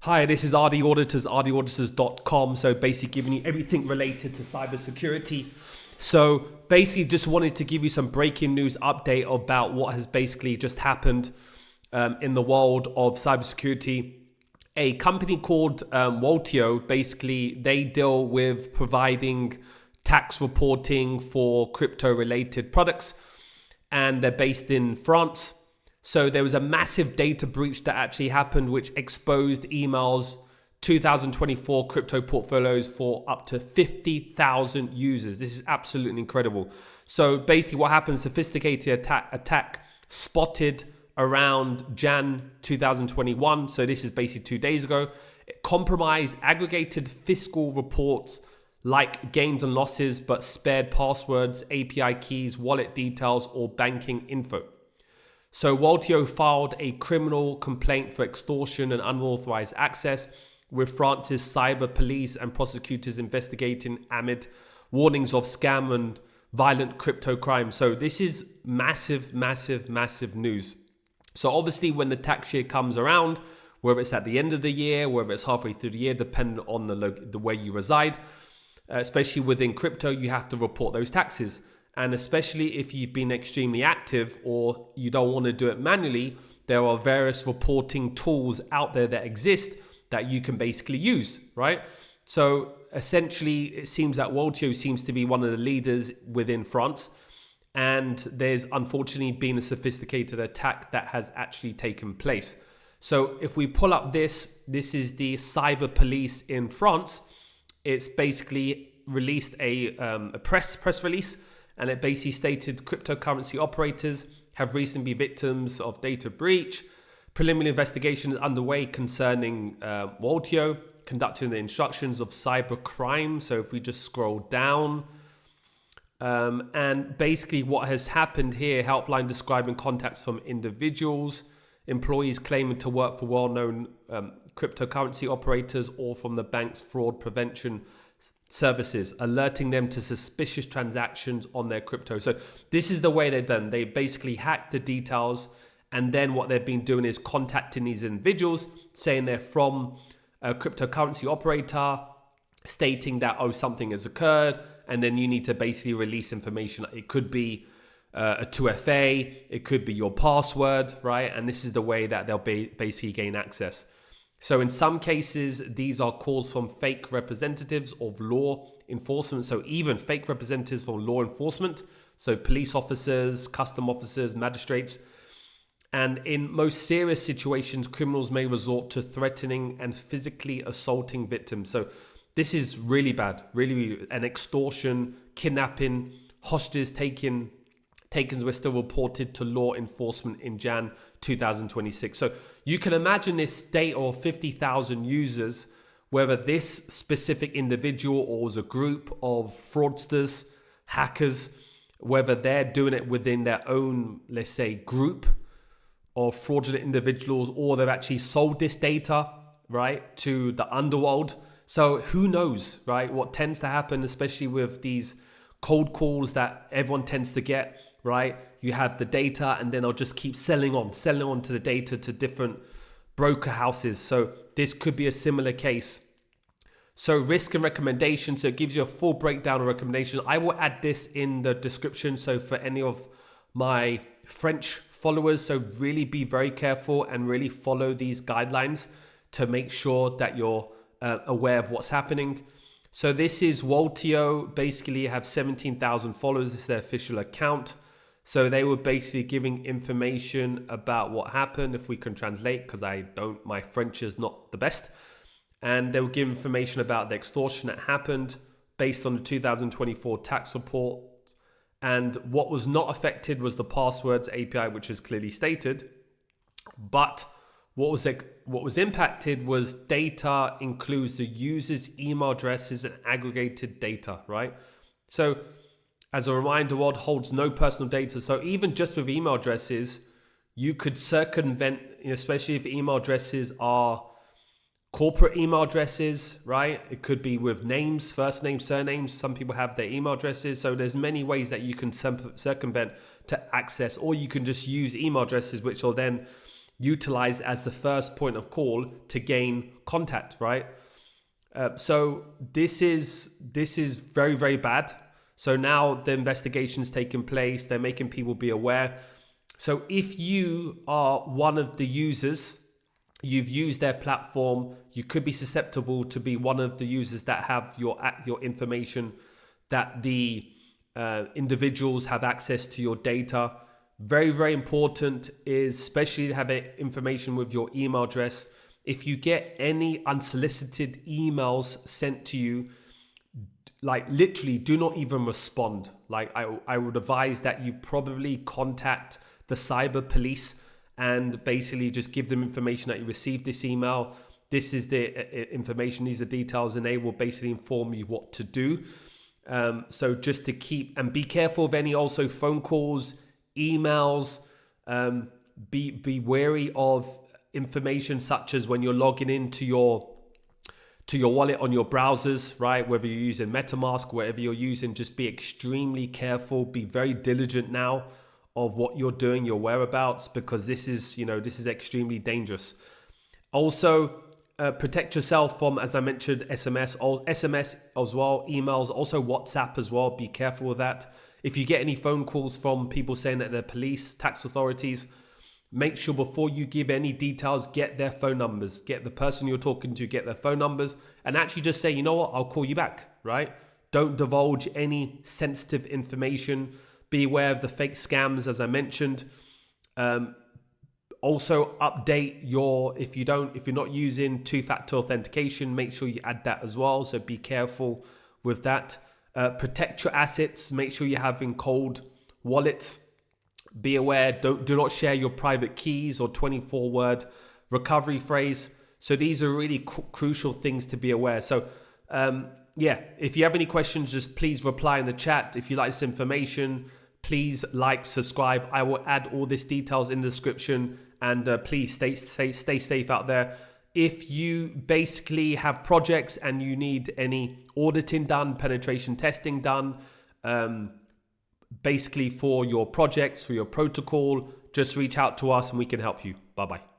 Hi, this is RD Auditors, rdauditors.com. So basically giving you everything related to cybersecurity. So basically just wanted to give you some breaking news update about what has basically just happened in the world of cybersecurity. A company called Waltio, basically they deal with providing tax reporting for crypto related products, and they're based in France. So there was a massive data breach that actually happened, which exposed emails, 2024 crypto portfolios for up to 50,000 users. This is absolutely incredible. So basically what happened, sophisticated attack spotted around Jan 2021. So this is basically 2 days ago. It compromised aggregated fiscal reports like gains and losses, but spared passwords, API keys, wallet details, or banking info. So Waltio filed a criminal complaint for extortion and unauthorized access, with France's cyber police and prosecutors investigating amid warnings of scam and violent crypto crime. So this is massive news. So obviously when the tax year comes around, whether it's at the end of the year, whether it's halfway through the year, depending on the way you reside, especially within crypto, you have to report those taxes. And especially if you've been extremely active or you don't want to do it manually, there are various reporting tools out there that exist that you can basically use, right? So essentially, it seems that Waltio seems to be one of the leaders within France. And there's unfortunately been a sophisticated attack that has actually taken place. So if we pull up this is the cyber police in France. It's basically released a press release. And it basically stated cryptocurrency operators have recently been victims of data breach. Preliminary investigation is underway concerning Waltio, conducting the instructions of cybercrime. So if we just scroll down, and basically what has happened here, helpline describing contacts from individuals, employees claiming to work for well-known cryptocurrency operators or from the bank's fraud prevention services, alerting them to suspicious transactions on their crypto. So this is the way they've done. They basically hacked the details, and then what they've been doing is contacting these individuals, saying they're from a cryptocurrency operator, stating that, oh, something has occurred, and then you need to basically release information. It could be a 2FA, it could be your password, right? And this is the way that they'll basically gain access. So in some cases, these are calls from fake representatives of law enforcement. So even fake representatives from law enforcement. So police officers, custom officers, magistrates. And in most serious situations, criminals may resort to threatening and physically assaulting victims. So this is really bad, really, an extortion, kidnapping, hostages taken were still reported to law enforcement in Jan 2026. So you can imagine this data of 50,000 users, whether this specific individual or as a group of fraudsters, hackers, whether they're doing it within their own, let's say, group of fraudulent individuals, or they've actually sold this data, right, to the underworld. So who knows, right, what tends to happen, especially with these cold calls that everyone tends to get, right? You have the data and then they'll just keep selling on to the data to different broker houses. So this could be a similar case. So risk and recommendations. So it gives you a full breakdown of recommendations. I will add this in the description. So for any of my French followers, so really be very careful and really follow these guidelines to make sure that you're aware of what's happening. So this is Waltio, basically have 17,000 followers. This is their official account. So they were basically giving information about what happened, if we can translate, because my French is not the best. And they were giving information about the extortion that happened based on the 2024 tax report. And what was not affected was the passwords API, which is clearly stated. But what was impacted was data includes the user's email addresses and aggregated data, right? So as a reminder, Waltio holds no personal data. So even just with email addresses, you could circumvent, especially if email addresses are corporate email addresses, right? It could be with names, first names, surnames. Some people have their email addresses. So there's many ways that you can circumvent to access, or you can just use email addresses, which will then utilize as the first point of call to gain contact, right? So this is very, very bad. So now the investigation's taking place. They're making people be aware. So if you are one of the users, you've used their platform, you could be susceptible to be one of the users that have your information, that the individuals have access to your data. Very, very important is especially to have information with your email address. If you get any unsolicited emails sent to you, like literally do not even respond. Like I would advise that you probably contact the cyber police and basically just give them information that you received this email. This is the information, these are details, and they will basically inform you what to do. So just to keep, and be careful of any also phone calls, emails, be wary of information such as when you're logging into your wallet on your browsers, right? Whether you're using MetaMask, whatever you're using, just be extremely careful. Be very diligent now of what you're doing, your whereabouts, because this is extremely dangerous. Also, protect yourself from, as I mentioned, SMS as well, emails, also WhatsApp as well. Be careful with that. If you get any phone calls from people saying that they're police, tax authorities, make sure before you give any details, get their phone numbers, get the person you're talking to, get their phone numbers, and actually just say, you know what, I'll call you back, right? Don't divulge any sensitive information. Be aware of the fake scams, as I mentioned. Also update if you're not using two-factor authentication, make sure you add that as well. So be careful with that. Protect your assets. Make sure you're having cold wallets. Be aware, do not share your private keys or 24-word recovery phrase. So these are really crucial things to be aware. So if you have any questions, just please reply in the chat. If you like this information, please like, subscribe. I will add all these details in the description, and please stay safe out there. If you basically have projects and you need any auditing done, penetration testing done, basically for your projects, for your protocol, just reach out to us and we can help you. Bye-bye.